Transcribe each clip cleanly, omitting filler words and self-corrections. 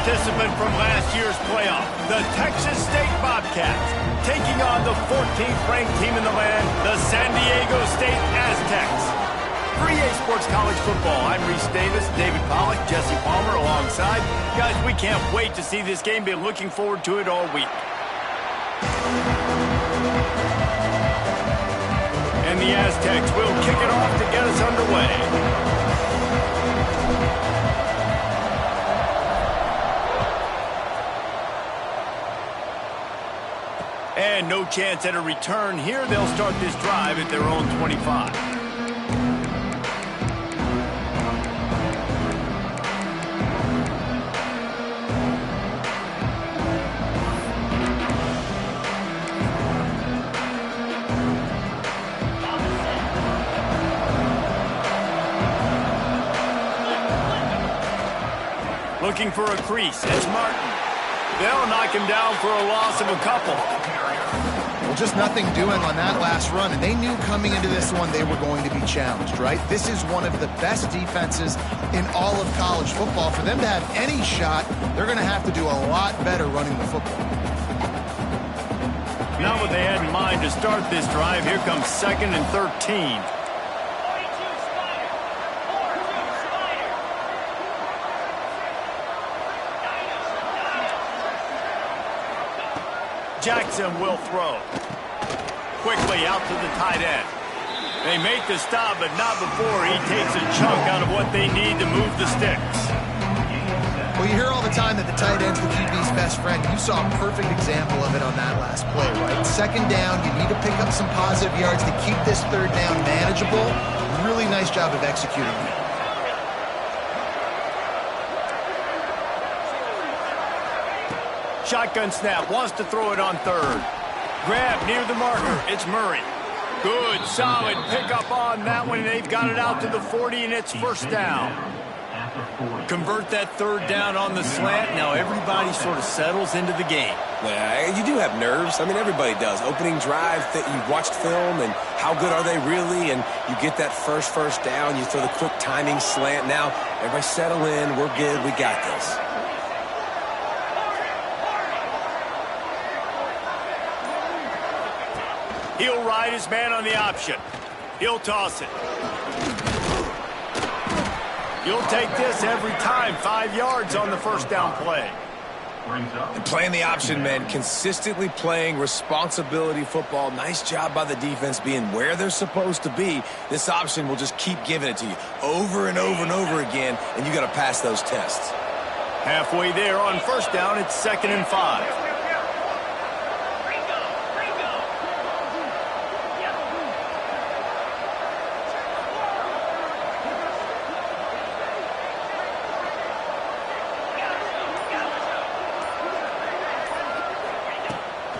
participant from last year's playoff, the Texas State Bobcats, taking on the 14th ranked team in the land, the San Diego State Aztecs. For EA Sports College Football, I'm Reese Davis, David Pollack, Jesse Palmer alongside. Guys, we can't wait to see this game. Been looking forward to it all week. And the Aztecs will kick it off to get us underway. And no chance at a return here. They'll start this drive at their own 25. Looking for a crease. It's Martin. They'll knock him down for a loss of a couple. Well, just nothing doing on that last run, and they knew coming into this one they were going to be challenged, right? This is one of the best defenses in all of college football. For them to have any shot, they're going to have to do a lot better running the football. Not what they had in mind to start this drive. Here comes 2nd and 13. Jackson will throw. Quickly out to the tight end. They make the stop, but not before he takes a chunk out of what they need to move the sticks. Well, you hear all the time that the tight end's the QB's best friend. You saw a perfect example of it on that last play, right? 2nd down, you need to pick up some positive yards to keep this 3rd down manageable. Really nice job of executing that. Shotgun snap, wants to throw it on 3rd. Grab near the marker, it's Murray. Good, solid pickup on that one, and they've got it out to the 40, and it's 1st down. Convert that 3rd down on the slant. Now everybody sort of settles into the game. Yeah, you do have nerves. I mean, everybody does. Opening drive, that you've watched film, and how good are they really? And you get that first down, you throw the quick timing slant. Now, everybody settle in. We're good. We got this. He'll ride his man on the option. He'll toss it. You'll take this every time. 5 yards on the 1st down play. And playing the option, man. Consistently playing responsibility football. Nice job by the defense being where they're supposed to be. This option will just keep giving it to you over and over and over again, and you got to pass those tests. Halfway there on 1st down, it's 2nd and 5.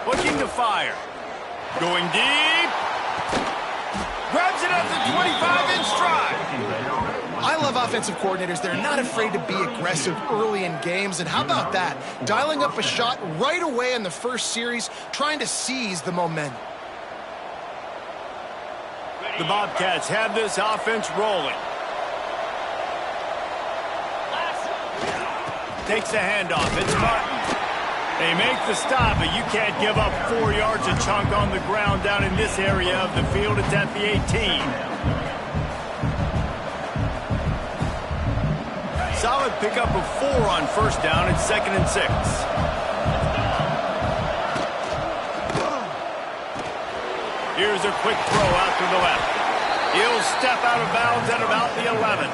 Looking to fire. Going deep. Grabs it at the 25-inch stride. I love offensive coordinators. They're not afraid to be aggressive early in games. And how about that? Dialing up a shot right away in the first series, trying to seize the momentum. The Bobcats have this offense rolling. Takes a handoff. It's Martin. They make the stop, but you can't give up 4 yards a chunk on the ground down in this area of the field. It's at the 18. Solid pickup of 4 on 1st down. It's 2nd and 6. Here's a quick throw out to the left. He'll step out of bounds at about the 11.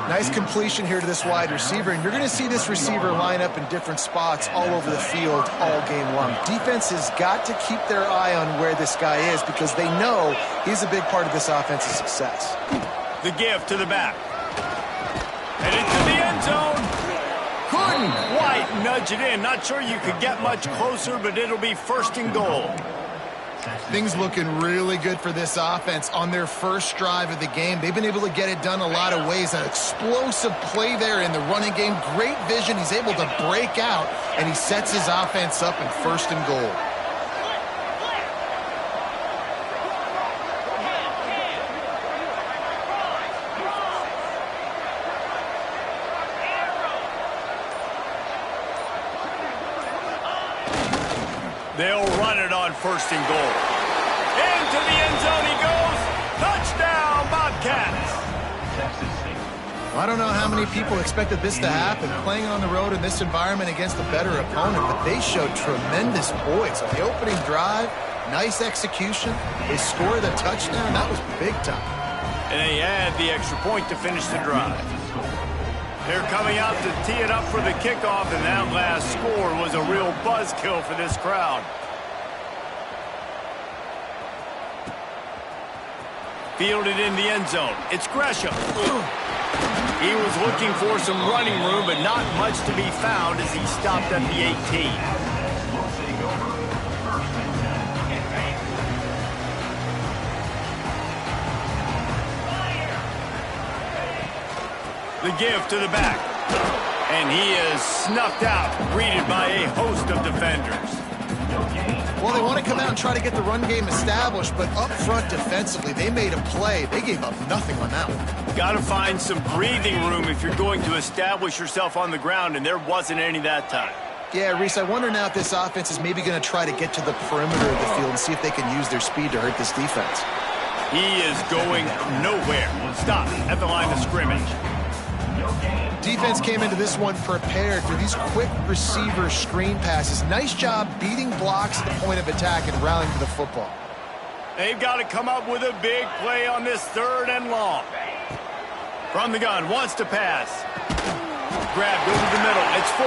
Nice completion here to this wide receiver, and you're going to see this receiver line up in different spots all over the field all game long. Defense has got to keep their eye on where this guy is because they know he's a big part of this offense's success. The give to the back. And into the end zone. Couldn't quite nudge it in. Not sure you could get much closer, but it'll be 1st and goal. Things looking really good for this offense on their first drive of the game. They've been able to get it done a lot of ways. An explosive play there in the running game. Great vision. He's able to break out, and he sets his offense up in 1st and goal. They'll run it on 1st and goal. Into the end zone he goes. Touchdown, Bobcats. I don't know how many people expected this to happen, playing on the road in this environment against a better opponent, but they showed tremendous poise. On the opening drive, nice execution. They scored a touchdown. That was big time. And they add the extra point to finish the drive. They're coming out to tee it up for the kickoff, and that last score was a real buzzkill for this crowd. Fielded in the end zone. It's Gresham. He was looking for some running room, but not much to be found as he stopped at the 18. The give to the back. And he is snuffed out, greeted by a host of defenders. Well, they want to come out and try to get the run game established, but up front defensively, they made a play. They gave up nothing on that one. Got to find some breathing room if you're going to establish yourself on the ground, and there wasn't any that time. Yeah, Reese, I wonder now if this offense is maybe going to try to get to the perimeter of the field and see if they can use their speed to hurt this defense. He is going nowhere. Stop at the line of scrimmage. Defense came into this one prepared for these quick receiver screen passes. Nice job beating blocks at the point of attack and rallying to the football. They've got to come up with a big play on this 3rd and long. From the gun, wants to pass. Grabbed over the middle. It's 4.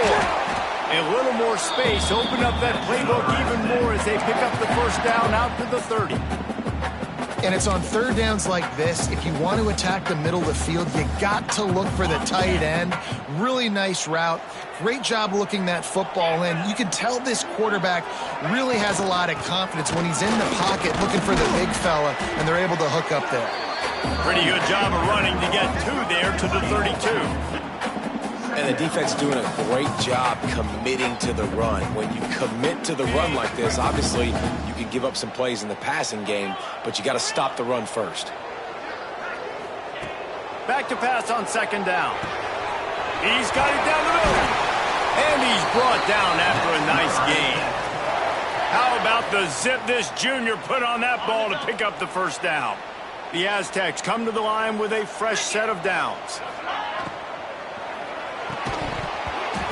A little more space. Open up that playbook even more as they pick up the 1st down out to the 30. And it's on 3rd downs like this. If you want to attack the middle of the field, you got to look for the tight end. Really nice route. Great job looking that football in. You can tell this quarterback really has a lot of confidence when he's in the pocket looking for the big fella, and they're able to hook up there. Pretty good job of running to get 2 there to the 32. And the defense doing a great job committing to the run. When you commit to the run like this, obviously you can give up some plays in the passing game, but you got to stop the run first. Back to pass on 2nd down. He's got it down the middle. And he's brought down after a nice gain. How about the zip this junior put on that ball to pick up the 1st down? The Aztecs come to the line with a fresh set of downs.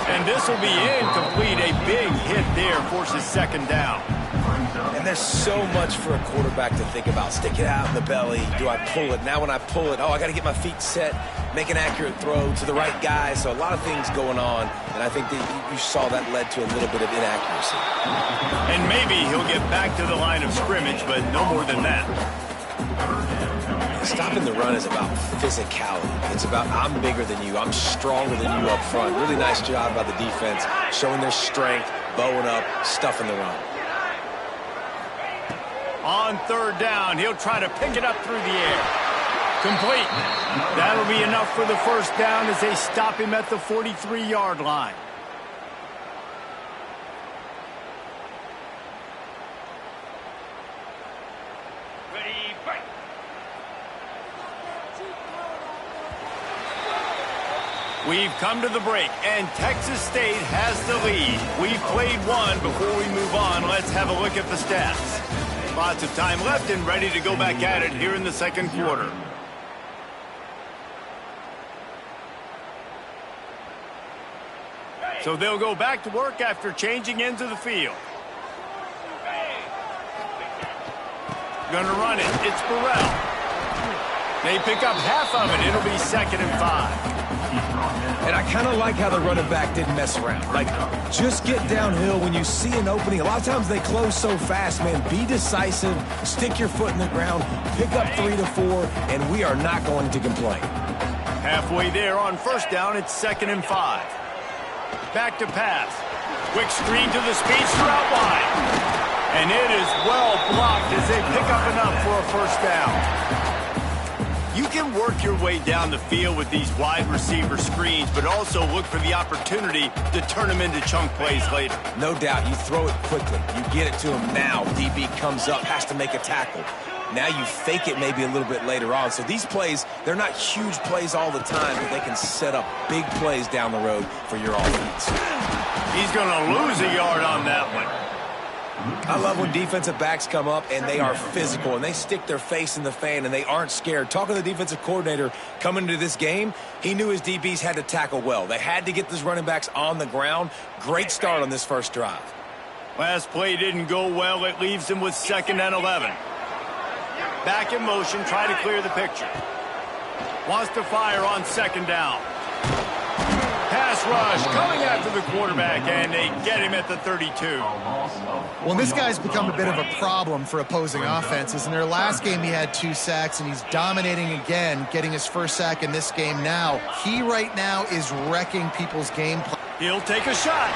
And this will be incomplete. A big hit there forces 2nd down. And there's so much for a quarterback to think about. Stick it out in the belly. Do I pull it? Now when I pull it, I got to get my feet set, make an accurate throw to the right guy. So a lot of things going on. And I think that you saw that led to a little bit of inaccuracy. And maybe he'll get back to the line of scrimmage, but no more than that. Stopping the run is about physicality. It's about I'm bigger than you. I'm stronger than you up front. Really nice job by the defense, showing their strength, bowing up, stuffing the run. On 3rd down, he'll try to pick it up through the air. Complete. That'll be enough for the 1st down as they stop him at the 43-yard line. We've come to the break, and Texas State has the lead. We've played one. Before we move on, let's have a look at the stats. Lots of time left and ready to go back at it here in the 2nd quarter. So they'll go back to work after changing into the field. Gonna run it. It's Burrell. They pick up half of it. It'll be 2nd and 5. And I kind of like how the running back didn't mess around. Like, just get downhill when you see an opening. A lot of times they close so fast, man. Be decisive, stick your foot in the ground, pick up 3 to 4, and we are not going to complain. Halfway there on 1st down, it's 2nd and 5. Back to pass. Quick screen to the speedster out wide. And it is well blocked as they pick up enough for a 1st down. You can work your way down the field with these wide receiver screens, but also look for the opportunity to turn them into chunk plays later. No doubt. You throw it quickly. You get it to him now. DB comes up, has to make a tackle. Now you fake it maybe a little bit later on. So these plays, they're not huge plays all the time, but they can set up big plays down the road for your offense. He's going to lose a yard on that one. I love when defensive backs come up and they are physical and they stick their face in the fan and they aren't scared. Talking to the defensive coordinator coming into this game, he knew his DBs had to tackle well. They had to get these running backs on the ground. Great start on this first drive. Last play didn't go well. It leaves him with 2nd and 11. Back in motion, try to clear the picture. Wants to fire on 2nd down. Pass rush coming after the quarterback, and they get him at the 32. Well, this guy's become a bit of a problem for opposing offenses. In their last game, he had 2 sacks, and he's dominating again, getting his first sack in this game now. He right now is wrecking people's game plan. He'll take a shot.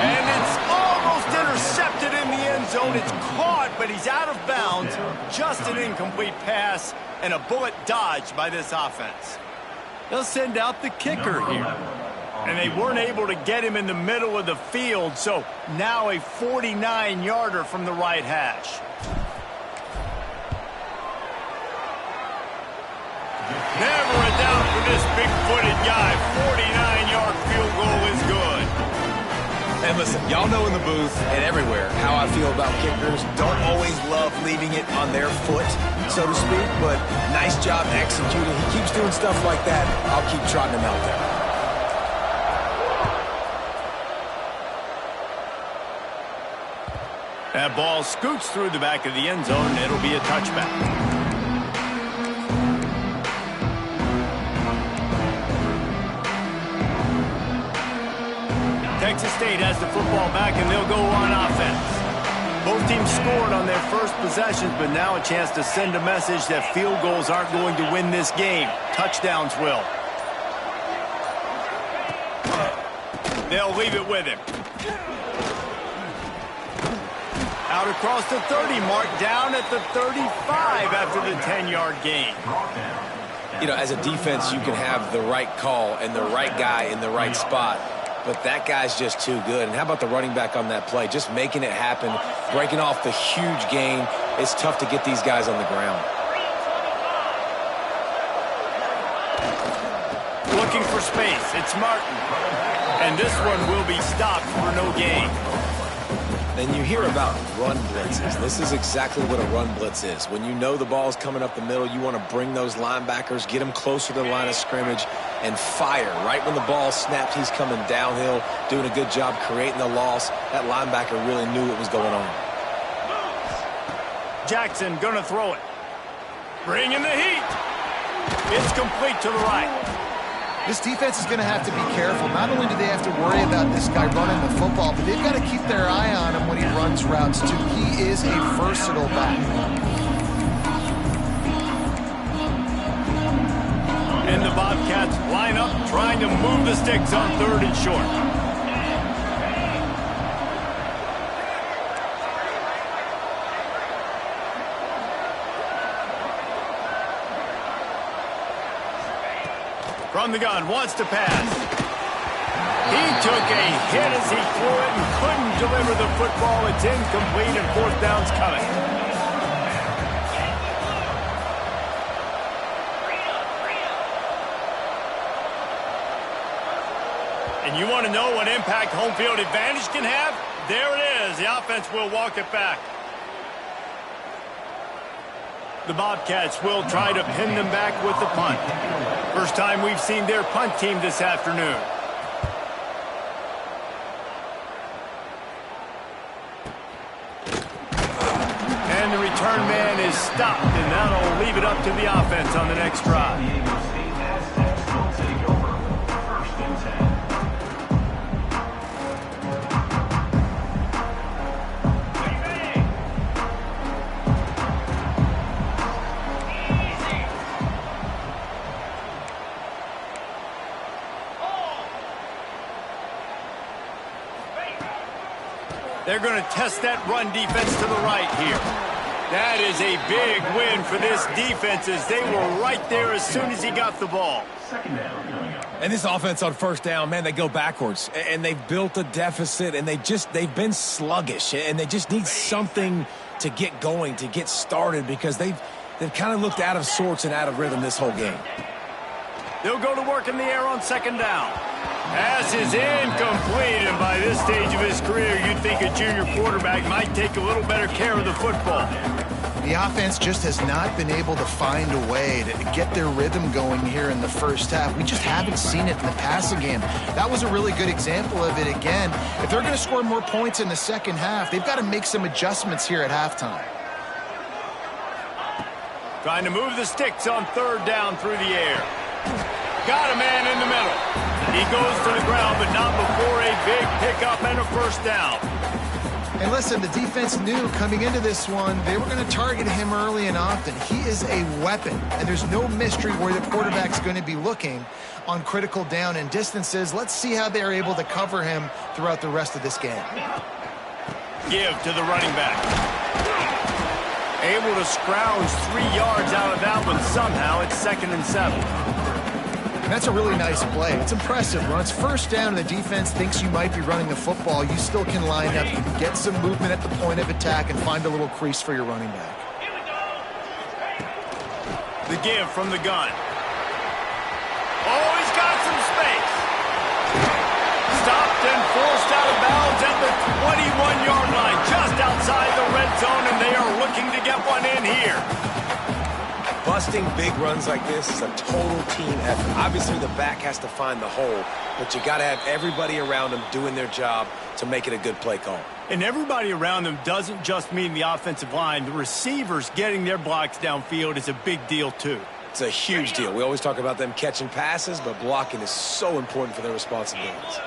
And it's almost intercepted in the end zone. It's caught, but he's out of bounds. Just an incomplete pass and a bullet dodged by this offense. They'll send out the kicker here. And they weren't able to get him in the middle of the field, so now a 49-yarder from the right hash. Never a doubt for this big-footed guy. 49-yard field goal is good. And listen, y'all know in the booth and everywhere how I feel about kickers. Don't always love leaving it on their foot, so to speak, but nice job executing. He keeps doing stuff like that. I'll keep trotting him out there. That ball scoots through the back of the end zone, and it'll be a touchback. Texas State has the football back, and they'll go on offense. Both teams scored on their first possessions, but now a chance to send a message that field goals aren't going to win this game. Touchdowns will. They'll leave it with him. Out across the 30 mark, down at the 35 after the 10-yard gain. You know, as a defense, you can have the right call and the right guy in the right spot. But that guy's just too good. And how about the running back on that play? Just making it happen, breaking off the huge gain. It's tough to get these guys on the ground. Looking for space. It's Martin. And this one will be stopped for no gain. And you hear about run blitzes. This is exactly what a run blitz is. When you know the ball's coming up the middle, you want to bring those linebackers, get them closer to the line of scrimmage, and fire. Right when the ball snaps, he's coming downhill, doing a good job creating the loss. That linebacker really knew what was going on. Jackson gonna throw it. Bring in the heat. It's complete to the right. This defense is going to have to be careful. Not only do they have to worry about this guy running the football, but they've got to keep their eye on him when he runs routes, too. He is a versatile back. And the Bobcats line up, trying to move the sticks on 3rd and short. From the gun, wants to pass. He took a hit as he threw it and couldn't deliver the football. It's incomplete and 4th down's coming. And you want to know what impact home field advantage can have? There it is. The offense will walk it back. The Bobcats will try to pin them back with the punt. First time we've seen their punt team this afternoon. And the return man is stopped, and that'll leave it up to the offense on the next drive. They're going to test that run defense to the right here. That is a big win for this defense as they were right there as soon as he got the ball. And this offense on 1st down, man, they go backwards. And they've built a deficit, and they've been sluggish. And they just need something to get going, to get started, because they've kind of looked out of sorts and out of rhythm this whole game. They'll go to work in the air on second down. Pass is incomplete, and by this stage of his career, you'd think a junior quarterback might take a little better care of the football. The offense just has not been able to find a way to get their rhythm going here in the first half. We just haven't seen it in the passing game. That was a really good example of it again. If they're going to score more points in the second half, they've got to make some adjustments here at halftime. Trying to move the sticks on third down through the air. Got a man in the middle. He goes to the ground, but not before a big pickup and a first down. And listen, the defense knew coming into this one, they were going to target him early and often. He is a weapon, and there's no mystery where the quarterback's going to be looking on critical down and distances. Let's see how they're able to cover him throughout the rest of this game. Give to the running back. Able to scrounge 3 yards out of that one somehow. It's 2nd and 7. That's a really nice play. It's impressive. When it's first down and the defense thinks you might be running the football, you still can line up. You can get some movement at the point of attack and find a little crease for your running back. The give from the gun. Oh, he's got some space. Stopped and forced out of bounds at the 21-yard line, just outside the red zone, and they are looking to get one in here. Busting big runs like this is a total team effort. Obviously, the back has to find the hole, but you got to have everybody around them doing their job to make it a good play call. And everybody around them doesn't just mean the offensive line. The receivers getting their blocks downfield is a big deal, too. It's a huge deal. We always talk about them catching passes, but blocking is so important for their responsibilities.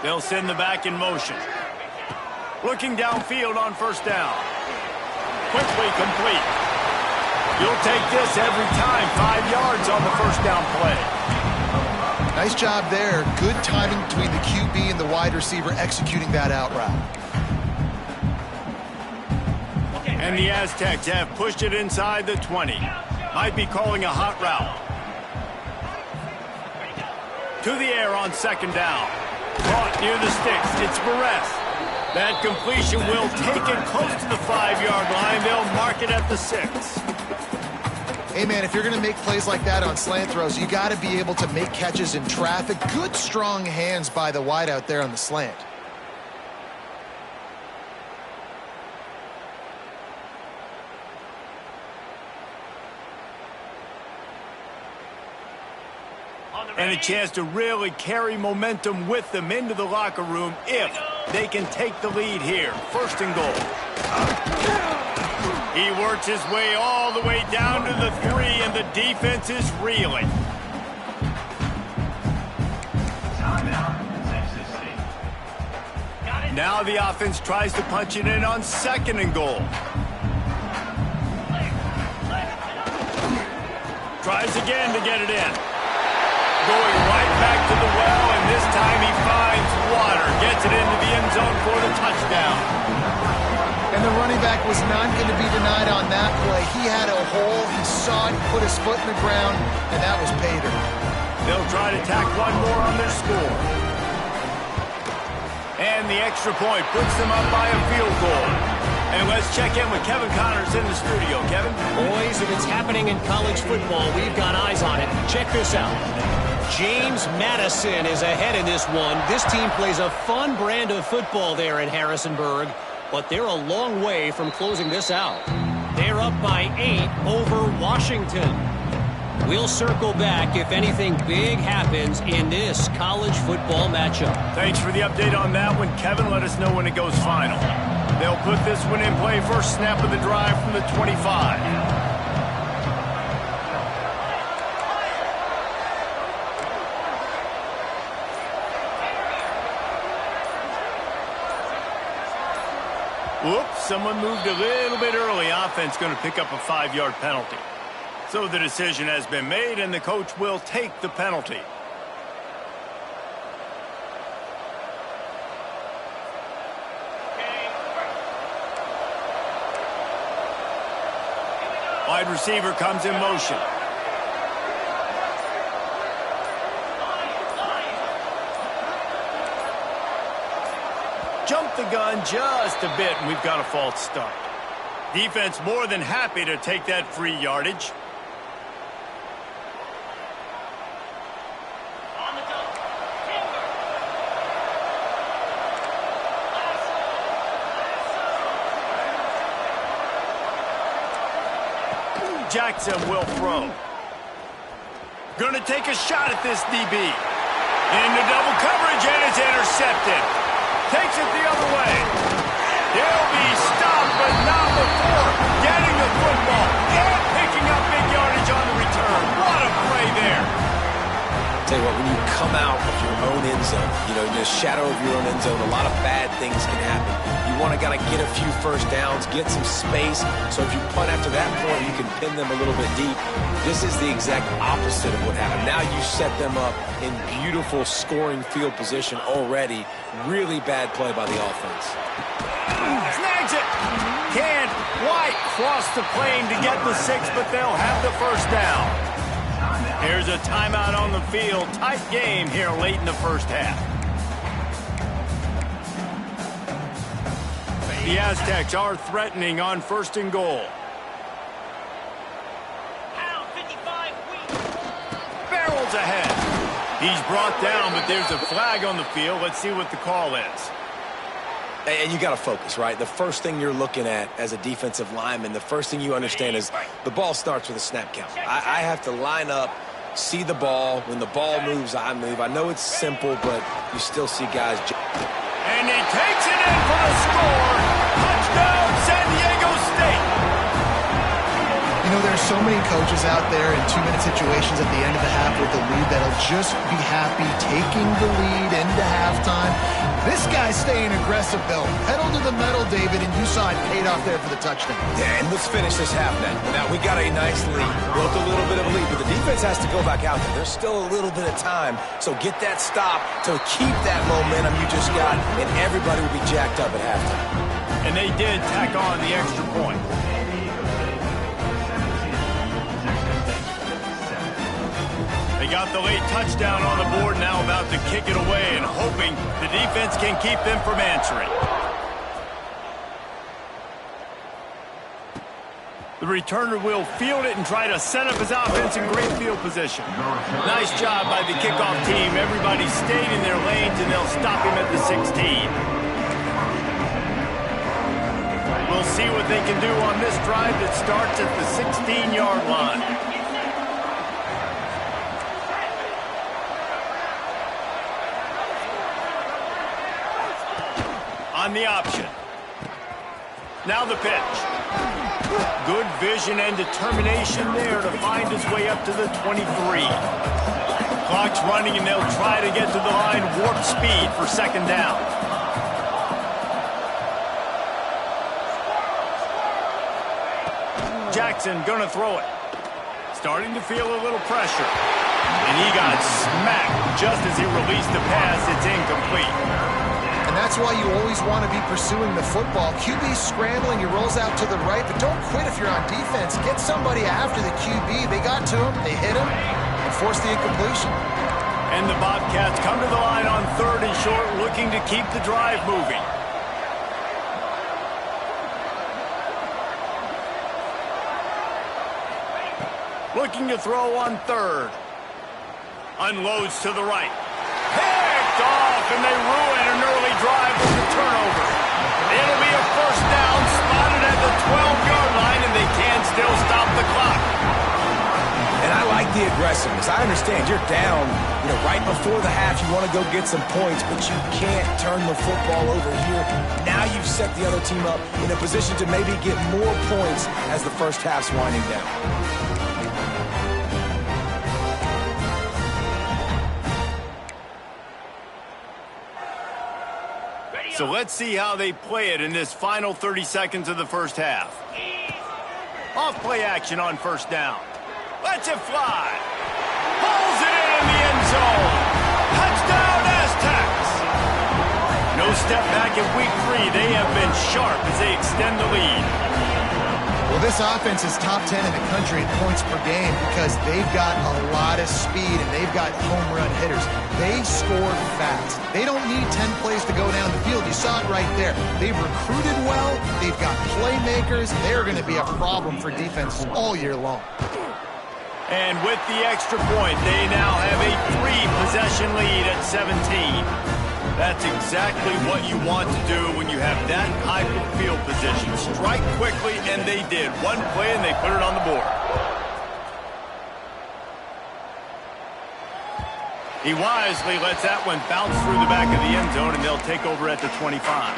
They'll send the back in motion. Looking downfield on first down. Quickly complete. You'll take this every time. 5 yards on the first down play. Nice job there. Good timing between the QB and the wide receiver executing that out route. And the Aztecs have pushed it inside the 20. Might be calling a hot route. To the air on second down. Caught near the sticks. It's Barres. That completion will take it close to the 5-yard line. They'll mark it at the 6. Hey, man, if you're going to make plays like that on slant throws, you got to be able to make catches in traffic. Good, strong hands by the wide out there on the slant. And a chance to really carry momentum with them into the locker room if they can take the lead here. 1st and goal. He works his way all the way down to the 3, and the defense is reeling. Now the offense tries to punch it in on 2nd and goal. Tries again to get it in. Going right back to the well, and this time he finds water. Gets it into the end zone for the touchdown. And the running back was not going to be denied on that play. He had a hole. He saw it, put his foot in the ground, and that was pay dirt. They'll try to tack one more on their score. And the extra point puts them up by a field goal. And let's check in with Kevin Connors in the studio. Kevin? Boys, if it's happening in college football, we've got eyes on it. Check this out. James Madison is ahead in this one. This team plays a fun brand of football there in Harrisonburg, but they're a long way from closing this out. They're up by 8 over Washington. We'll circle back if anything big happens in this college football matchup. Thanks for the update on that one, Kevin. Let us know when it goes final. They'll put this one in play. First snap of the drive from the 25. Whoops, someone moved a little bit early. Offense going to pick up a 5-yard penalty. So the decision has been made, and the coach will take the penalty. Wide receiver comes in motion. Jumped the gun just a bit, and we've got a false start. Defense more than happy to take that free yardage. Jackson will throw. Gonna take a shot at this DB. Into double coverage, and it's intercepted. Takes it the other way. He'll be stopped, but not before getting the football and picking up big yardage on the return. What a play there. Tell you what, when you come out of your own end zone, in the shadow of your own end zone, a lot of bad things can happen. You want to get a few first downs, get some space, so if you punt after that point, you can pin them a little bit deep. This is the exact opposite of what happened. Now you set them up in beautiful scoring field position already. Really bad play by the offense. Snags it. Can't quite cross the plane to get the 6, but they'll have the first down. Here's a timeout on the field. Tight game here late in the first half. The Aztecs are threatening on 1st and goal. Barrels ahead. He's brought down, but there's a flag on the field. Let's see what the call is. And you got to focus, right? The first thing you're looking at as a defensive lineman, the first thing you understand is the ball starts with a snap count. I have to line up, see the ball. When the ball moves, I move. I know it's simple, but you still see guys. And he takes it in for the score. Touchdown, San Diego State. There's so many coaches out there in 2-minute situations at the end of the half with the lead that'll just be happy taking the lead into halftime. This guy's staying aggressive, though. Pedal to the metal, David, and you saw it paid off there for the touchdown. Yeah, and let's finish this half now. Now, we got a nice lead, built a little bit of a lead, but the defense has to go back out there. There's still a little bit of time, so get that stop to keep that momentum you just got, and everybody will be jacked up at halftime. And they did tack on the extra point. They got the late touchdown on the board, now about to kick it away and hoping the defense can keep them from answering. The returner will field it and try to set up his offense in great field position. Nice job by the kickoff team. Everybody stayed in their lanes, and they'll stop him at the 16. We'll see what they can do on this drive that starts at the 16-yard line. On the option. Now the pitch. Good vision and determination there to find his way up to the 23. Clock's running, and they'll try to get to the line warp speed for 2nd down. Jackson gonna throw it. Starting to feel a little pressure. And he got smacked just as he released the pass. It's incomplete. And that's why you always want to be pursuing the football. QB's scrambling, he rolls out to the right, but don't quit if you're on defense. Get somebody after the QB. They got to him, they hit him, and forced the incompletion. And the Bobcats come to the line on 3rd and short, looking to keep the drive moving. Looking to throw on 3rd. Unloads to the right. Picked off, and they ruin an early drive with the turnover. It'll be a 1st down, spotted at the 12-yard line, and they can still stop the clock. And I like the aggressiveness. I understand you're down, right before the half. You want to go get some points, but you can't turn the football over here. Now you've set the other team up in a position to maybe get more points as the first half's winding down. So let's see how they play it in this final 30 seconds of the first half. Off play action on 1st down. Lets it fly. Pulls it in the end zone. Touchdown, Aztecs. No step back in week 3. They have been sharp as they extend the lead. Well, this offense is top 10 in the country in points per game because they've got a lot of speed and they've got home run hitters. They score fast. They don't need 10 plays to go down the field. You saw it right there. They've recruited well. They've got playmakers. They're going to be a problem for defenses all year long. And with the extra point, they now have a 3-possession lead at 17. That's exactly what you want to do when you have that type of field position. Strike quickly, and they did. One play, and they put it on the board. He wisely lets that one bounce through the back of the end zone, and they'll take over at the 25.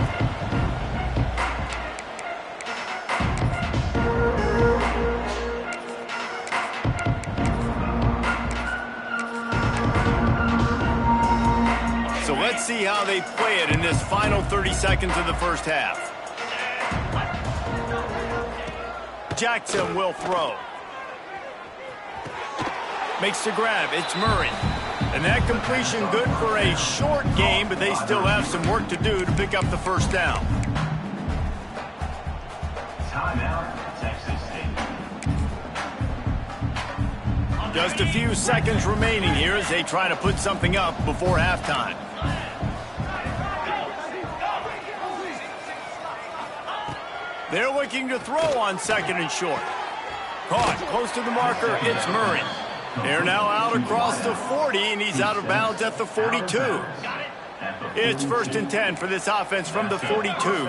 So let's see how they play it in this final 30 seconds of the first half. Jackson will throw. Makes the grab. It's Murray. And that completion good for a short game, but they still have some work to do to pick up the first down. Timeout, Texas State. Just a few seconds remaining here as they try to put something up before halftime. They're looking to throw on second and short. Caught close to the marker. It's Murray. They're now out across the 40, and he's out of bounds at the 42. It's 1st and 10 for this offense from the 42.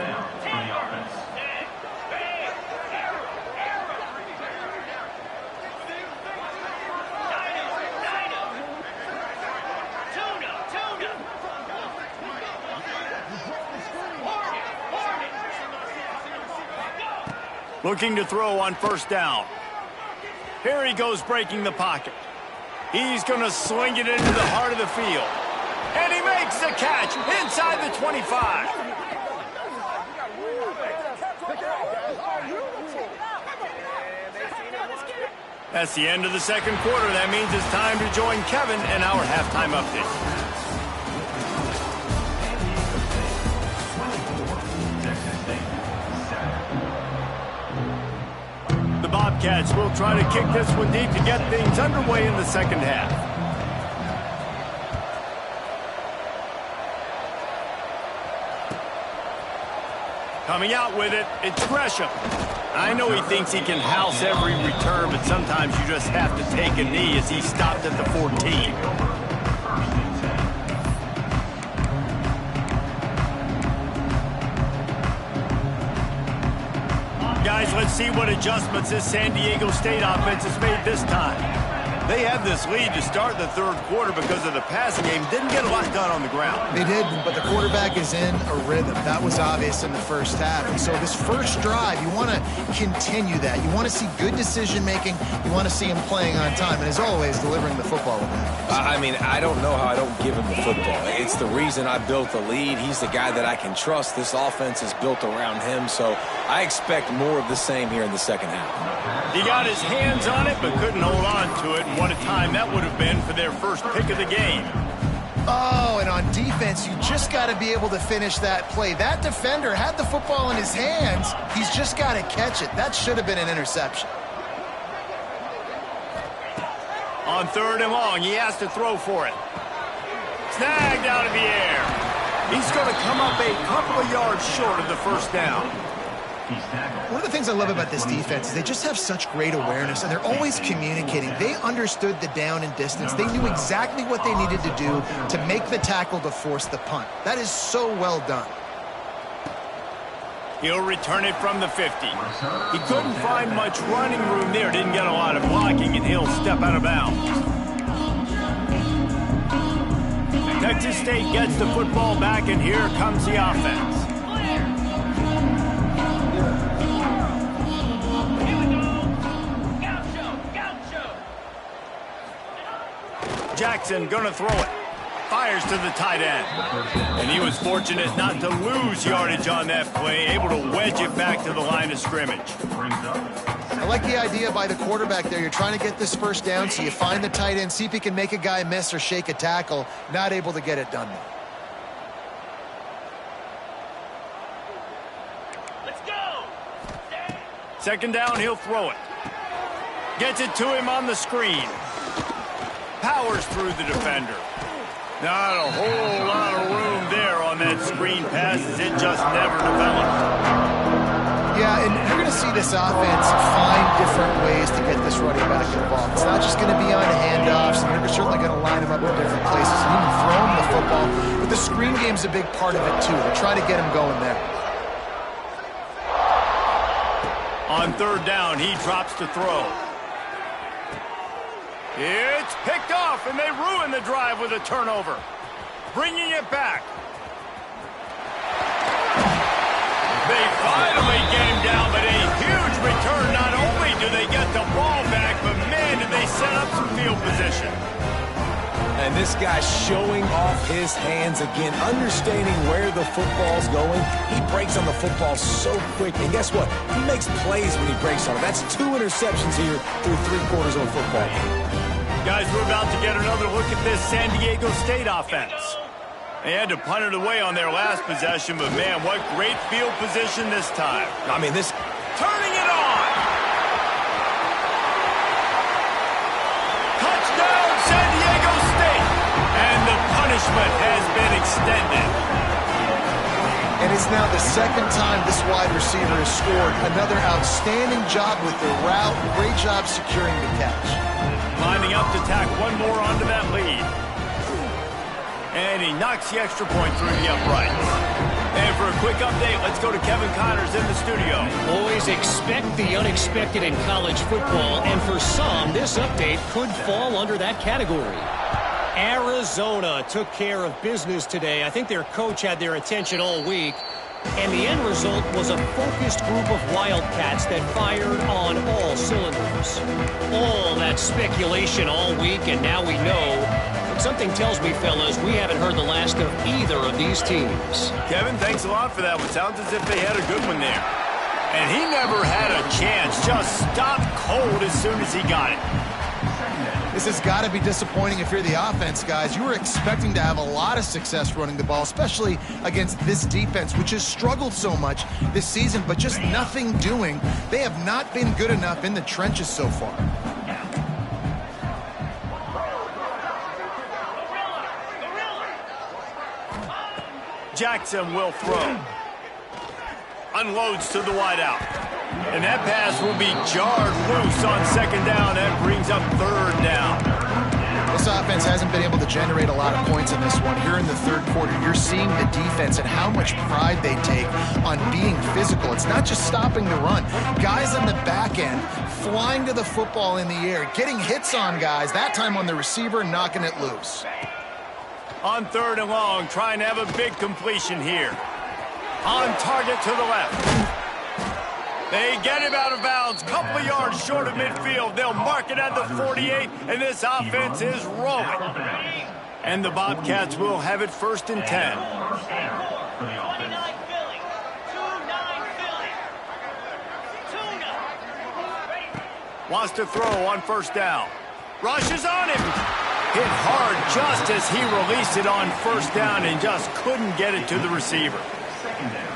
Looking to throw on first down. Here he goes breaking the pocket. He's going to sling it into the heart of the field. And he makes the catch inside the 25. That's the end of the second quarter. That means it's time to join Kevin in our halftime update. The Bobcats will try to kick this one deep to get things underway in the second half. Coming out with it, it's Gresham. I know he thinks he can house every return, but sometimes you just have to take a knee as he stopped at the 14. Guys, let's see what adjustments this San Diego State offense has made this time. They had this lead to start the third quarter because of the passing game. Didn't get a lot done on the ground. They did, but the quarterback is in a rhythm. That was obvious in the first half. And so this first drive, you want to continue that. You want to see good decision-making. You want to see him playing on time. And as always, delivering the football with that. I mean, I don't know how I don't give him the football. It's the reason I built the lead. He's the guy that I can trust. This offense is built around him, so I expect more of the same here in the second half. He got his hands on it, but couldn't hold on to it. What a time that would have been for their first pick of the game. Oh, and on defense, you just got to be able to finish that play. That defender had the football in his hands. He's just got to catch it. That should have been an interception. On third and long, he has to throw for it. Snagged out of the air. He's going to come up a couple of yards short of the first down. One of the things I love about this defense is they just have such great awareness, and they're always communicating. They understood the down and distance. They knew exactly what they needed to do to make the tackle to force the punt. That is so well done. He'll return it from the 50. He couldn't find much running room there. Didn't get a lot of blocking, and he'll step out of bounds. Texas State gets the football back, and here comes the offense. Jackson gonna throw it. Fires to the tight end. And he was fortunate not to lose yardage on that play, able to wedge it back to the line of scrimmage. I like the idea by the quarterback there. You're trying to get this first down, so you find the tight end, see if he can make a guy miss or shake a tackle. Not able to get it done though. Let's go! Second down, he'll throw it. Gets it to him on the screen. Powers through the defender. Not a whole lot of room there on that screen pass as it just never developed. Yeah, and you're going to see this offense find different ways to get this running back involved. It's not just going to be on handoffs, and you're certainly going to line him up in different places and even throw him the football. But the screen game's a big part of it, too. They try to get him going there. On third down, he drops to throw. It's picked off, and they ruin the drive with a turnover. Bringing it back. They finally get him down, but a huge return. Not only do they get the ball back, but man, did they set up some field position. And this guy's showing off his hands again, understanding where the football's going. He breaks on the football so quick, and guess what? He makes plays when he breaks on it. That's 2 interceptions here through 3/4 of a football game. Guys, we're about to get another look at this San Diego State offense. They had to punt it away on their last possession, but man, what great field position this time. I mean, this... Turning it on! Touchdown, San Diego State! And the punishment has been extended. And it's now the second time this wide receiver has scored. Another outstanding job with the route. Great job securing the catch. Lining up to tack one more onto that lead. And he knocks the extra point through the uprights. And for a quick update, let's go to Kevin Connors in the studio. Always expect the unexpected in college football, and for some, this update could fall under that category. Arizona took care of business today. I think their coach had their attention all week, and the end result was a focused group of Wildcats that fired on all cylinders. All that speculation all week, and now we know. But something tells me, fellas, we haven't heard the last of either of these teams. Kevin, thanks a lot for that one. Sounds as if they had a good one there. And he never had a chance. Just stopped cold as soon as he got it. This has got to be disappointing if you're the offense, guys. You were expecting to have a lot of success running the ball, especially against this defense, which has struggled so much this season, but just nothing doing. They have not been good enough in the trenches so far. Jackson will throw. Unloads to the wideout. And that pass will be jarred loose on second down. That brings up third down. This offense hasn't been able to generate a lot of points in this one. Here in the third quarter, you're seeing the defense and how much pride they take on being physical. It's not just stopping the run. Guys on the back end flying to the football in the air, getting hits on guys, that time on the receiver, knocking it loose. On third and long, trying to have a big completion here. On target to the left. They get him out of bounds, couple of yards short of midfield. They'll mark it at the 48, and this offense is rolling. And the Bobcats will have it 1st and 10. 29 Philly. 2-9 Philly. Wants to throw on first down. Rushes on him. Hit hard just as he released it on first down and just couldn't get it to the receiver.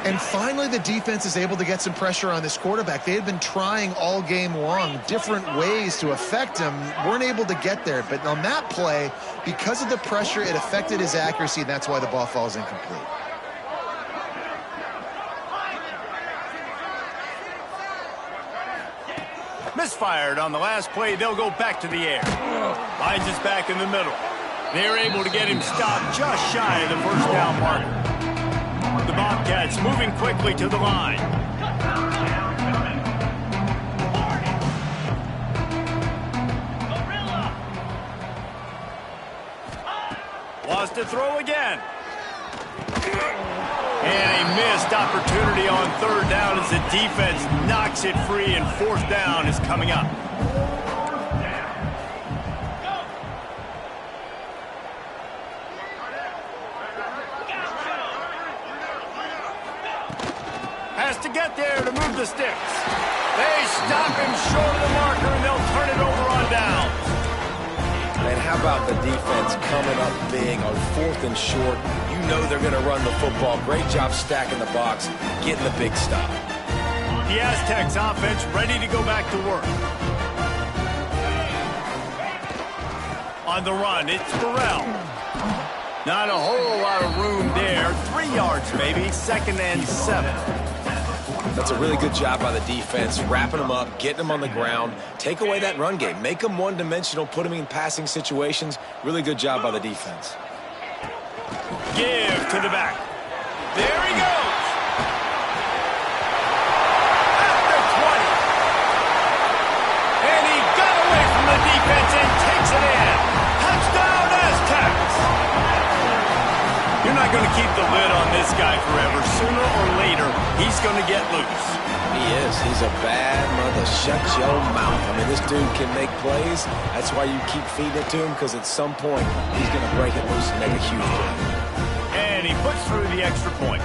And finally, the defense is able to get some pressure on this quarterback. They had been trying all game long, different ways to affect him, weren't able to get there. But on that play, because of the pressure, it affected his accuracy, and that's why the ball falls incomplete. Misfired on the last play. They'll go back to the air. Finds us back in the middle. They're able to get him stopped just shy of the first down marker. The Bobcats moving quickly to the line. Wants to throw again. And a missed opportunity on third down as the defense knocks it free, and fourth down is coming up. Has to get there to move the sticks. They stop him short of the marker, and they'll turn it over on downs. And how about the defense coming up big on 4th and short? You know they're going to run the football. Great job stacking the box, getting the big stop. The Aztecs offense ready to go back to work. On the run, it's Burrell. Not a whole lot of room there. 3 yards maybe, 2nd and 7. That's a really good job by the defense, wrapping them up, getting them on the ground. Take away that run game. Make them one-dimensional, put them in passing situations. Really good job by the defense. Give to the back. There he goes. At the 20. And he got away from the defense and takes it in. Touchdown, Aztecs! You're not going to keep the lid on this guy forever. Sooner or later, he's going to get loose. He is. He's a bad mother. Shut your mouth. I mean, this dude can make plays. That's why you keep feeding it to him, because at some point, he's going to break it loose and make a huge play. And he puts through the extra point.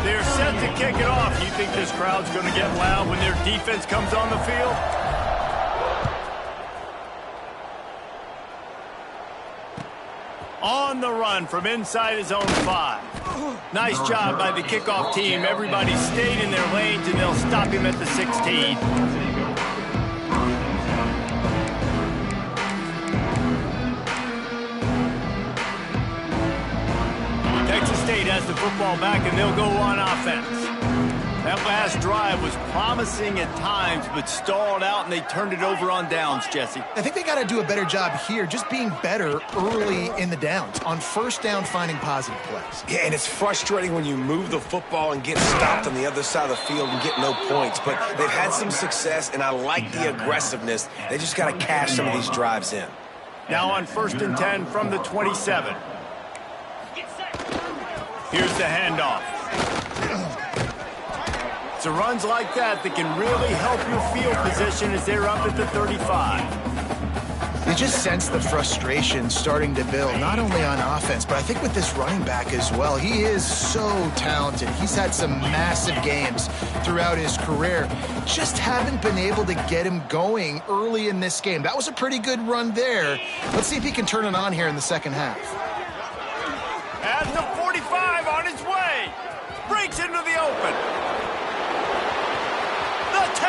They're set to kick it off. You think this crowd's going to get loud when their defense comes on the field? On the run from inside his own 5. Nice job by the kickoff team. Everybody stayed in their lanes, and they'll stop him at the 16. Texas State has the football back, and they'll go on offense. That last drive was promising at times, but stalled out, and they turned it over on downs, Jesse. I think they got to do a better job here, just being better early in the downs. On first down, finding positive plays. Yeah, and it's frustrating when you move the football and get stopped on the other side of the field and get no points. But they've had some success, and I like the aggressiveness. They just got to cash some of these drives in. Now on 1st and 10 from the 27. Here's the handoff. It's the runs like that that can really help your field position as they're up at the 35. You just sense the frustration starting to build, not only on offense, but I think with this running back as well. He is so talented. He's had some massive games throughout his career. Just haven't been able to get him going early in this game. That was a pretty good run there. Let's see if he can turn it on here in the second half. At the 45 on his way. Breaks into the open. The 10.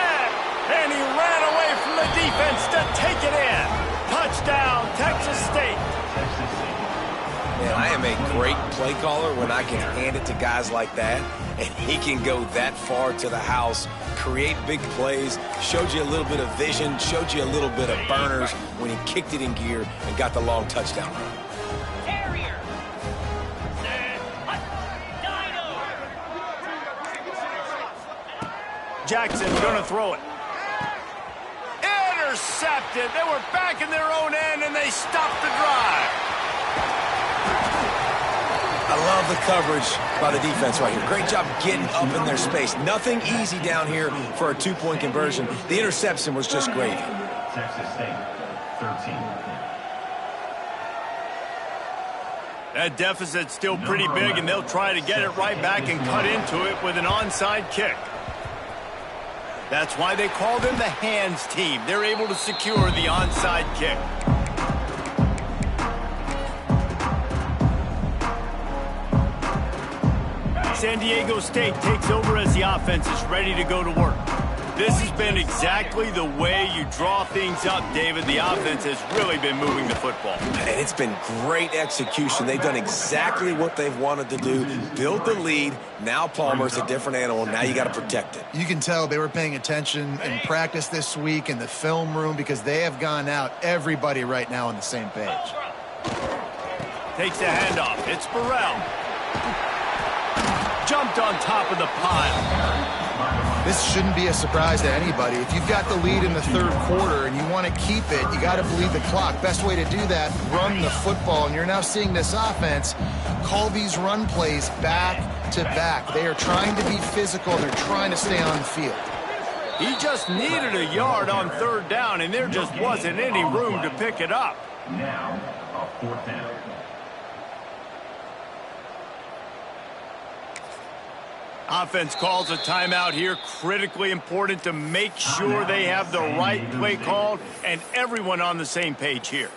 And he ran away from the defense to take it in. Touchdown, Texas State. Man, I am a great play caller when I can hand it to guys like that, and he can go that far to the house, create big plays, showed you a little bit of vision, showed you a little bit of burners when he kicked it in gear and got the long touchdown run. Jackson going to throw it. Intercepted. They were back in their own end, and they stopped the drive. I love the coverage by the defense right here. Great job getting up in their space. Nothing easy down here for a two-point conversion. The interception was just great. Texas State, 13. That deficit's still pretty big, and they'll try to get it right back and cut into it with an onside kick. That's why they call them the hands team. They're able to secure the onside kick. San Diego State takes over as the offense is ready to go to work. This has been exactly the way you draw things up, David. The offense has really been moving the football. And it's been great execution. They've done exactly what they've wanted to do. Build the lead. Now Palmer's a different animal. Now you got to protect it. You can tell they were paying attention in practice this week in the film room because they have gone out, everybody right now on the same page. Takes the handoff. It's Burrell. Jumped on top of the pile. This shouldn't be a surprise to anybody. If you've got the lead in the third quarter and you want to keep it, you got to bleed the clock. Best way to do that, run the football. And you're now seeing this offense call these run plays back to back. They are trying to be physical. They're trying to stay on the field. He just needed a yard on third down, and there just wasn't any room to pick it up. Now, a fourth down. Offense calls a timeout here. Critically important to make sure they have the right play called and everyone on the same page here.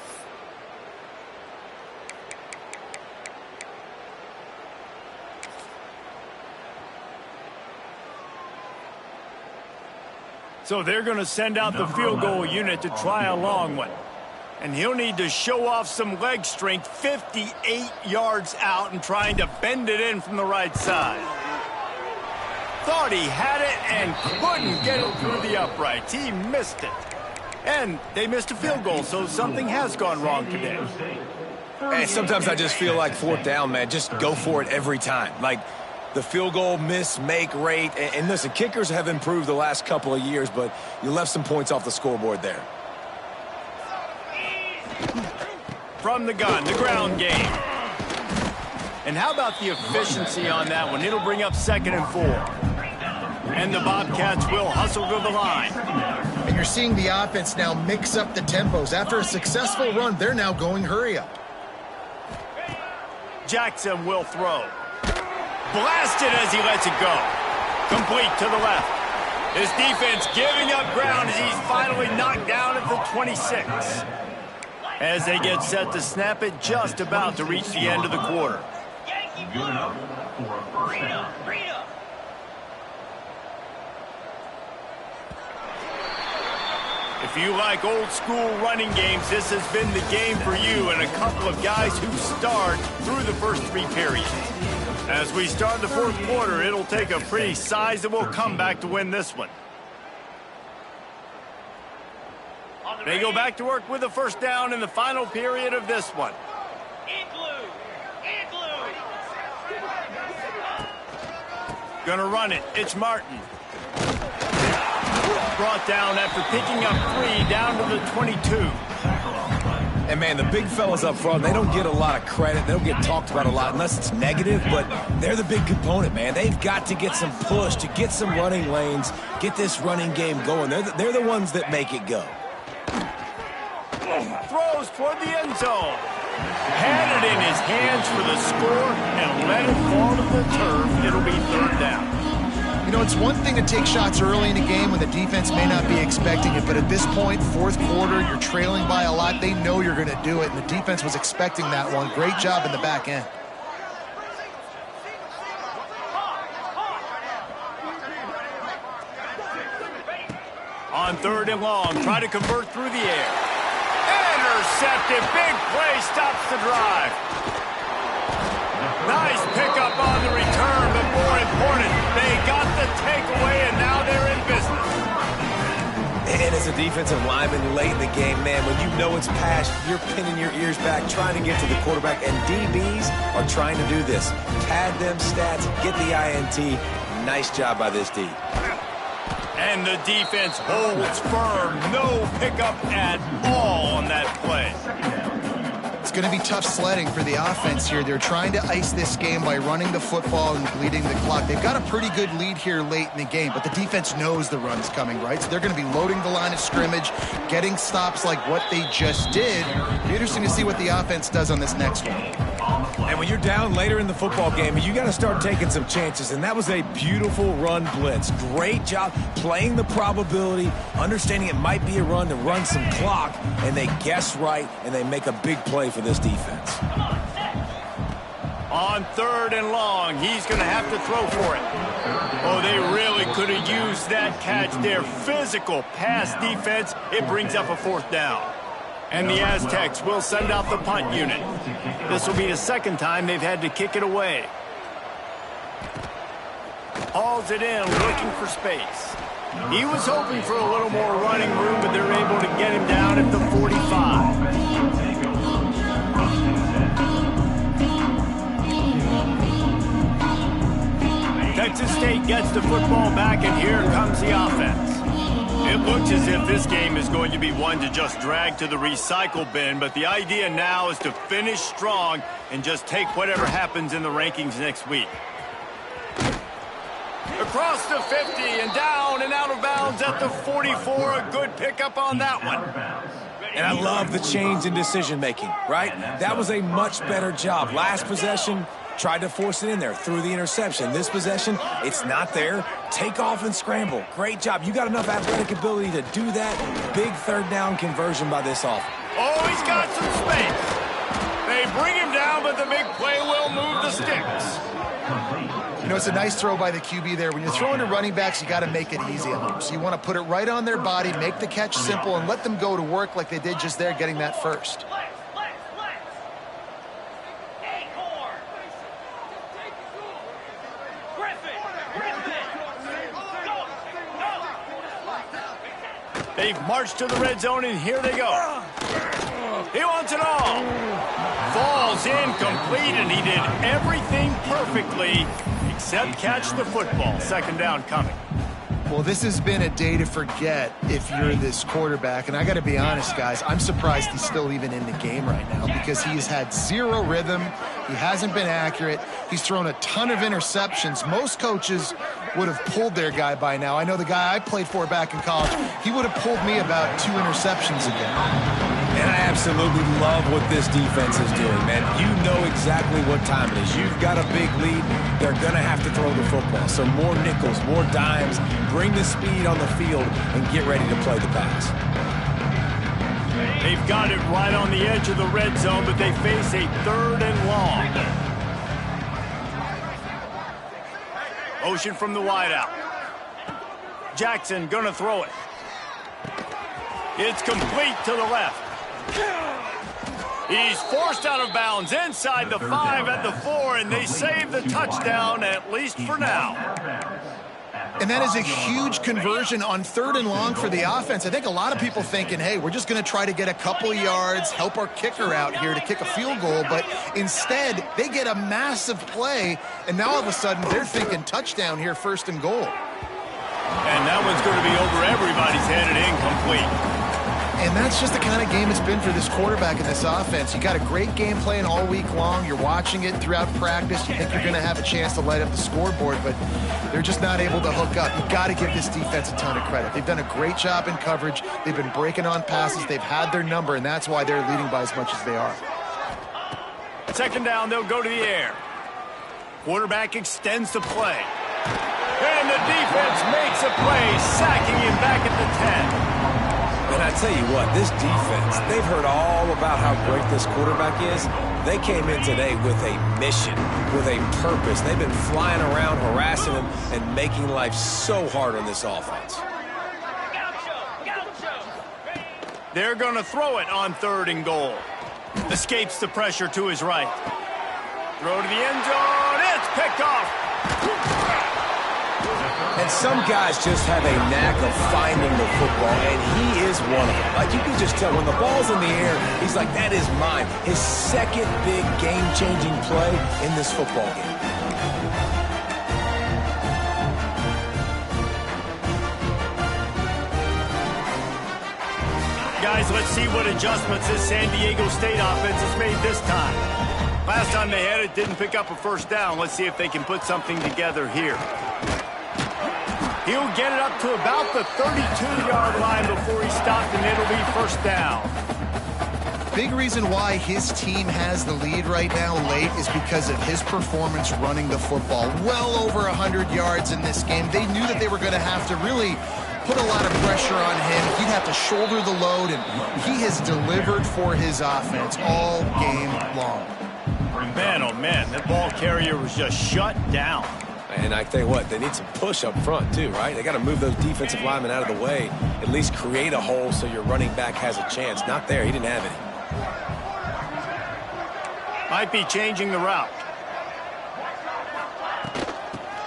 So they're going to send out the field goal unit to try a long one. And he'll need to show off some leg strength 58 yards out and trying to bend it in from the right side. Thought he had it and couldn't get it through the uprights. He missed it. And they missed a field goal, so something has gone wrong today. Hey, sometimes I just feel like fourth down, man. Just go for it every time. Like, the field goal miss-make rate. And listen, kickers have improved the last couple of years, but you left some points off the scoreboard there. From the gun, the ground game. And how about the efficiency on that one? It'll bring up 2nd and 4. And the Bobcats will hustle to the line. And you're seeing the offense now mix up the tempos. After a successful run, they're now going hurry up. Jackson will throw. Blasted as he lets it go. Complete to the left. His defense giving up ground as he's finally knocked down at the 26. As they get set to snap it, just about to reach the end of the quarter. Good enough for a first down. If you like old school running games, this has been the game for you and a couple of guys who start through the first 3 periods. As we start the 4th quarter, it'll take a pretty sizable comeback to win this one. They go back to work with a first down in the final period of this one. Gonna run it. It's Martin. Brought down after picking up 3 down to the 22. And, man, the big fellas up front, they don't get a lot of credit. They don't get talked about a lot unless it's negative, but they're the big component, man. They've got to get some push, to get some running lanes, get this running game going. They're the ones that make it go. Throws toward the end zone. Had it in his hands for the score and let it fall to the turf. It'll be 3rd down. You know, it's one thing to take shots early in a game when the defense may not be expecting it, but at this point, 4th quarter, you're trailing by a lot. They know you're going to do it, and the defense was expecting that one. Great job in the back end. On 3rd and long, try to convert through the air. Intercepted. Big play stops the drive. Nice pickup on the return, but more important, they got the takeaway, and now they're in business. And as a defensive lineman late in the game, man, when you know it's past, you're pinning your ears back, trying to get to the quarterback, and DBs are trying to do this. Pad them stats, get the INT. Nice job by this D. And the defense holds firm. No pickup at all on that play. It's going to be tough sledding for the offense here. They're trying to ice this game by running the football and bleeding the clock. They've got a pretty good lead here late in the game, but the defense knows the run's coming, right? So they're going to be loading the line of scrimmage, getting stops like what they just did. It'll be interesting to see what the offense does on this next one. And when you're down later in the football game, you got to start taking some chances, and that was a beautiful run blitz. Great job playing the probability, understanding it might be a run to run some clock, and they guess right, and they make a big play for this defense. On 3rd and long, he's going to have to throw for it. Oh, they really could have used that catch there. Physical pass defense. It brings up a 4th down. And the Aztecs will send out the punt unit. This will be the 2nd time they've had to kick it away. Hauls it in, looking for space. He was hoping for a little more running room, but they're able to get him down at the 45. Texas State gets the football back, and here comes the offense. It looks as if this game is going to be one to just drag to the recycle bin, but the idea now is to finish strong and just take whatever happens in the rankings next week. Across the 50 and down and out of bounds at the 44. A good pickup on that one. And I love the change in decision-making, right? That was a much better job. Last possession, tried to force it in there, threw the interception. This possession, it's not there. Take off and scramble. Great job. You got enough athletic ability to do that. Big 3rd down conversion by this offense. Oh, he's got some space. They bring him down, but the big play will move the sticks. You know, it's a nice throw by the QB there. When you're throwing to running backs, you got to make it easy on them. So you want to put it right on their body, make the catch simple, and let them go to work like they did just there, getting that first. They've marched to the red zone, and here they go. He wants it all. Falls incomplete, and he did everything perfectly except catch the football. Second down coming. Well, this has been a day to forget if you're this quarterback. And I got to be honest, guys, I'm surprised he's still even in the game right now because he's had zero rhythm. He hasn't been accurate. He's thrown a ton of interceptions. Most coaches would have pulled their guy by now. I know the guy I played for back in college, he would have pulled me about 2 interceptions again. And I absolutely love what this defense is doing, man. You know exactly what time it is. You've got a big lead. They're going to have to throw the football. So more nickels, more dimes. Bring the speed on the field and get ready to play the pass. They've got it right on the edge of the red zone, but they face a 3rd and long. Motion from the wideout. Jackson gonna throw it. It's complete to the left. He's forced out of bounds inside the 5 at the 4, and they save the touchdown, at least for now. And that is a huge conversion on 3rd and long for the offense. I think a lot of people thinking, hey, we're just going to try to get a couple of yards, help our kicker out here to kick a field goal. But instead, they get a massive play, and now all of a sudden they're thinking touchdown here, 1st and goal. And that one's going to be over everybody's head and incomplete. And that's just the kind of game it's been for this quarterback in this offense. You got a great game plan all week long. You're watching it throughout practice. You think you're going to have a chance to light up the scoreboard, but they're just not able to hook up. You've got to give this defense a ton of credit. They've done a great job in coverage. They've been breaking on passes. They've had their number, and that's why they're leading by as much as they are. Second down, they'll go to the air. Quarterback extends the play. And the defense makes a play, sacking him back at the 10. And I tell you what, this defense, they've heard all about how great this quarterback is. They came in today with a mission, with a purpose. They've been flying around, harassing him, and making life so hard on this offense. They're going to throw it on 3rd and goal. Escapes the pressure to his right. Throw to the end zone. It's picked off. And some guys just have a knack of finding the football, and he is one of them. Like, you can just tell when the ball's in the air, he's like, that is mine. His second big game-changing play in this football game. Guys, let's see what adjustments this San Diego State offense has made this time. Last time they had it, didn't pick up a 1st down. Let's see if they can put something together here. He'll get it up to about the 32-yard line before he stopped, and it'll be 1st down. Big reason why his team has the lead right now late is because of his performance running the football. Well over 100 yards in this game. They knew that they were going to have to really put a lot of pressure on him. He'd have to shoulder the load, and he has delivered for his offense all game long. Man, oh man, that ball carrier was just shut down. And I tell you what, they need some push up front too, right? They got to move those defensive linemen out of the way, at least create a hole so your running back has a chance. Not there, he didn't have any. Might be changing the route.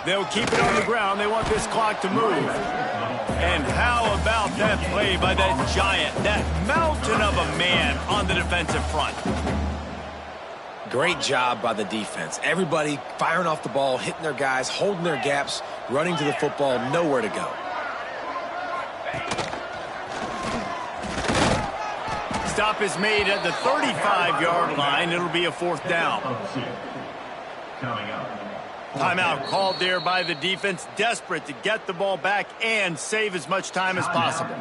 They'll keep it on the ground. They want this clock to move. And how about that play by that giant, that mountain of a man on the defensive front? Great job by the defense. Everybody firing off the ball, hitting their guys, holding their gaps, running to the football, nowhere to go. Stop is made at the 35-yard line. It'll be a 4th down. Timeout called there by the defense, desperate to get the ball back and save as much time as possible.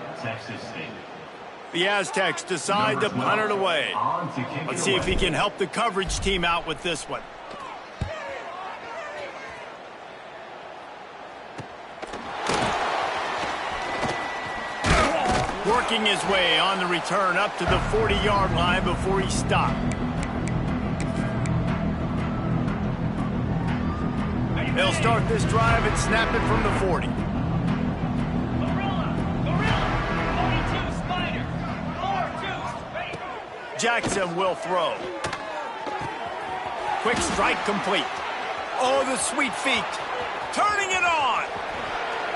The Aztecs decide to punt it away. Let's see if he can help the coverage team out with this one. Working his way on the return up to the 40-yard line before he stopped. They'll start this drive and snap it from the 40. Jackson will throw. Quick strike complete. Oh, the sweet feet. Turning it on.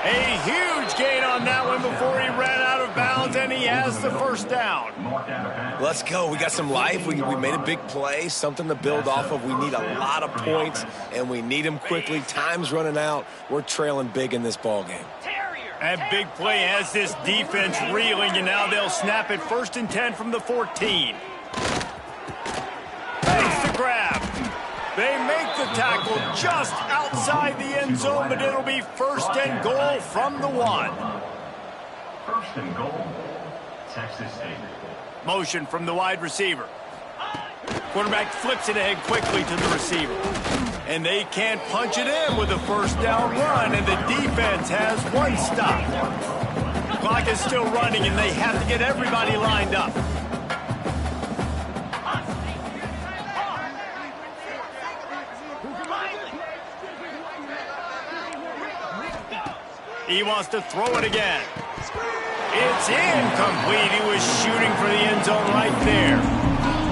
A huge gain on that one before he ran out of bounds, and he has the first down. Let's go. We got some life. We made a big play, something to build off of. We need a lot of points, and we need them quickly. Time's running out. We're trailing big in this ball game. That big play has this defense reeling, and now they'll snap it 1st and 10 from the 14. Makes the grab. They make the tackle just outside the end zone, but it'll be 1st and goal from the 1. 1st and goal, Texas State. Motion from the wide receiver. Quarterback flips it ahead quickly to the receiver. And they can't punch it in with a 1st down run, and the defense has 1 stop. Clock is still running, and they have to get everybody lined up. He wants to throw it again. It's incomplete. He was shooting for the end zone right there.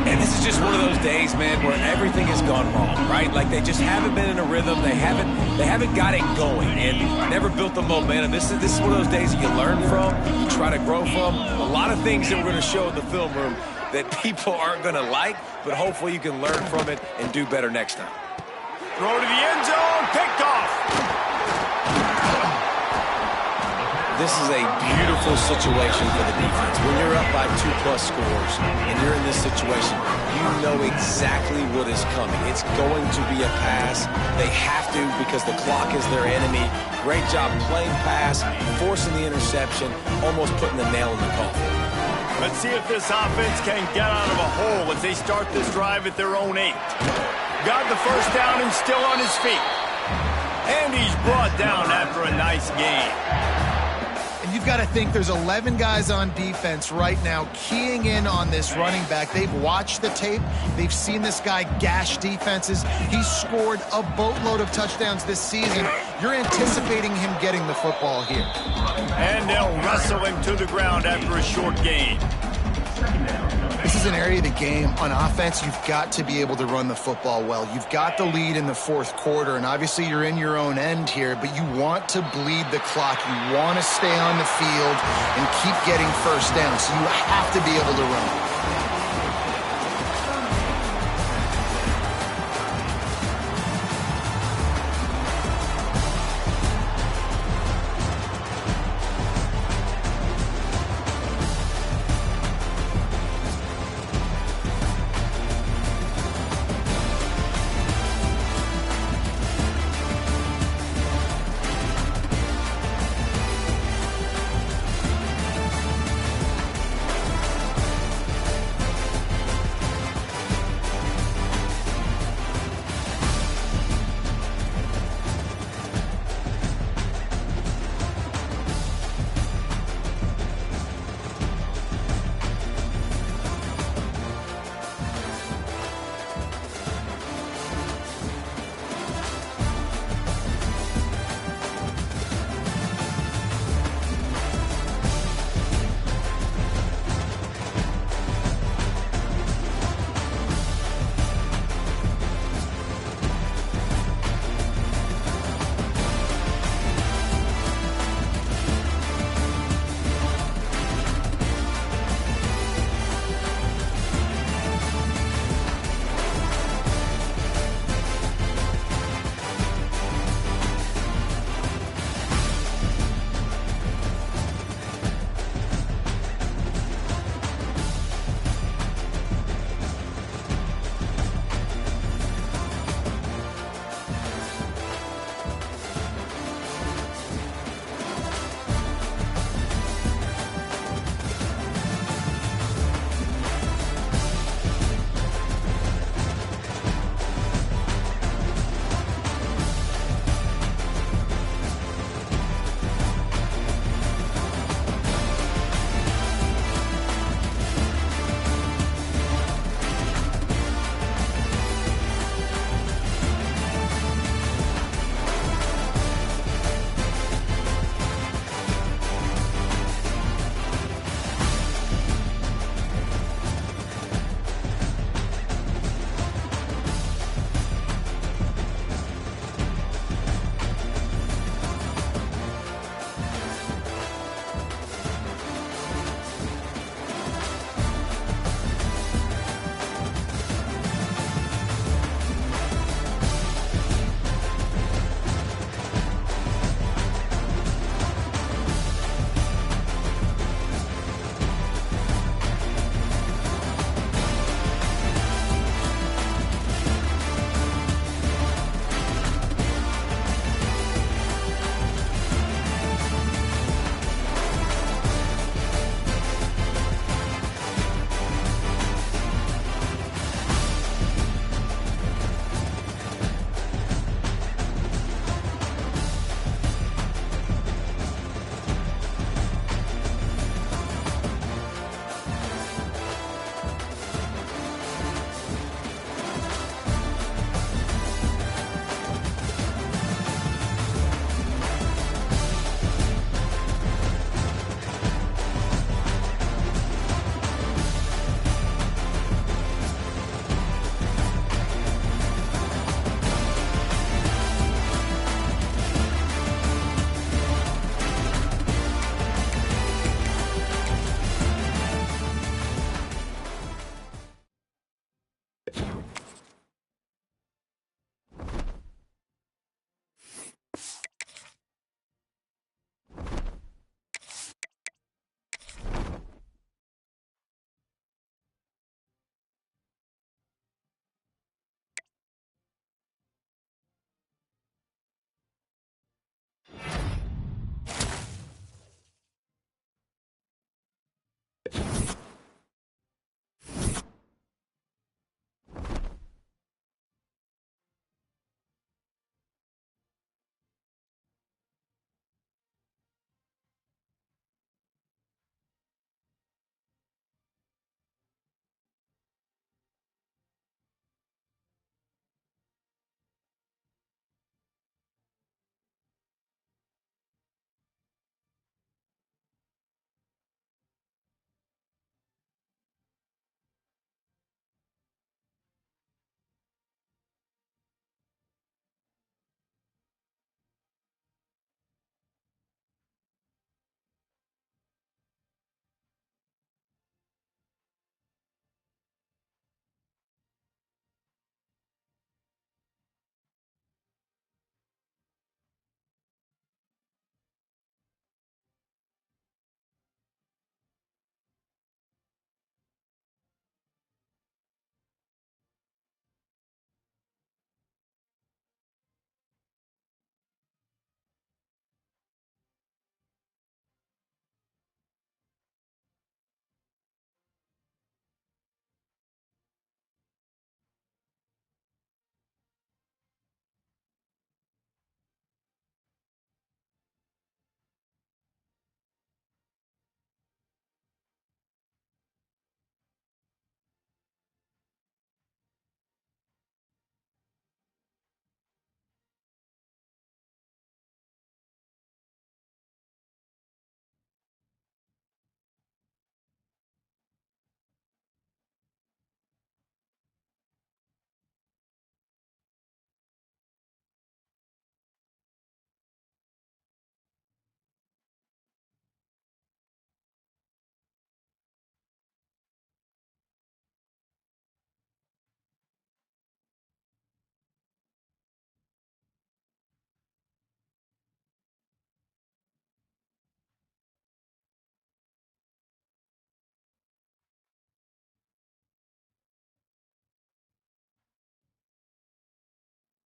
And this is just one of those days, man, where everything has gone wrong, right? Like they just haven't been in a rhythm. They haven't got it going and never built the momentum. This is one of those days that you learn from, you try to grow from. A lot of things that we're going to show in the film room that people aren't going to like, but hopefully you can learn from it and do better next time. Throw to the end zone, picked off. This is a beautiful situation for the defense. When you're up by 2+ scores and you're in this situation, you know exactly what is coming. It's going to be a pass. They have to because the clock is their enemy. Great job playing pass, forcing the interception, almost putting the nail in the coffin. Let's see if this offense can get out of a hole as they start this drive at their own 8. Got the 1st down and still on his feet. And he's brought down after a nice gain. And you've got to think there's 11 guys on defense right now keying in on this running back. They've watched the tape. They've seen this guy gash defenses. He's scored a boatload of touchdowns this season. You're anticipating him getting the football here. And they'll wrestle him to the ground after a short gain. This is an area of the game. On offense, you've got to be able to run the football well. You've got the lead in the 4th quarter, and obviously you're in your own end here, but you want to bleed the clock. You want to stay on the field and keep getting 1st down, so you have to be able to run.